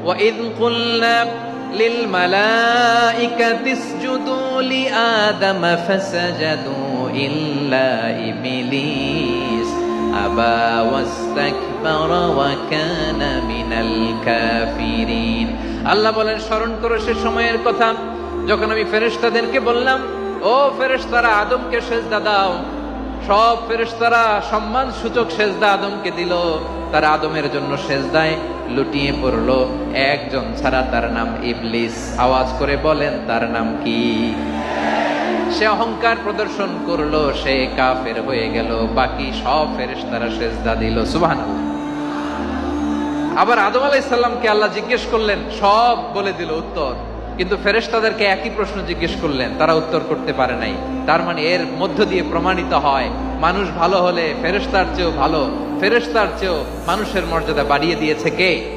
وَإِذْ قُلْنَا لِلْمَلَائِكَةِ اسْجُدُوا لِآدَمَ فَسَجَدُوا إِلَّا إِبْلِيسَ أَبَى وَاسْتَكْبَرَ وَكَانَ مِنَ الْكَافِرِينَ। আল্লাহ বলেন, স্মরণ করো সে সময়ের কথা যখন আমি ফেরেশতাদেরকে বললাম, ও ফেরেশতারা আদমকে সেজদা দাও। সব ফেরেশতারা সম্মান সূচক সেজদা আদমকে দিল। তারা আদমের জন্য সেজদায় লুটিয়ে পড়লো, একজন ছাড়া, তার নাম ইবলিস। আওয়াজ করে বলেন, তার নাম কি? সে অহংকার প্রদর্শন করলো, সে কাফের হয়ে গেল। বাকি সব ফেরেশতারা সেজদা দিল। সুবহানাল্লাহ। আবার আদম আলাইহিস সালামকে আল্লাহ জিজ্ঞেস করলেন, সব বলে দিল উত্তর, কিন্তু ফেরেশতাদেরকে একই প্রশ্ন জিজ্ঞেস করলেন, তারা উত্তর করতে পারে নাই। তার মানে এর মধ্য দিয়ে প্রমাণিত হয়, মানুষ ভালো হলে ফেরেশতার চেয়েও ভালো, ফেরেশতার চেয়েও মানুষের মর্যাদা বাড়িয়ে দিয়েছে কে?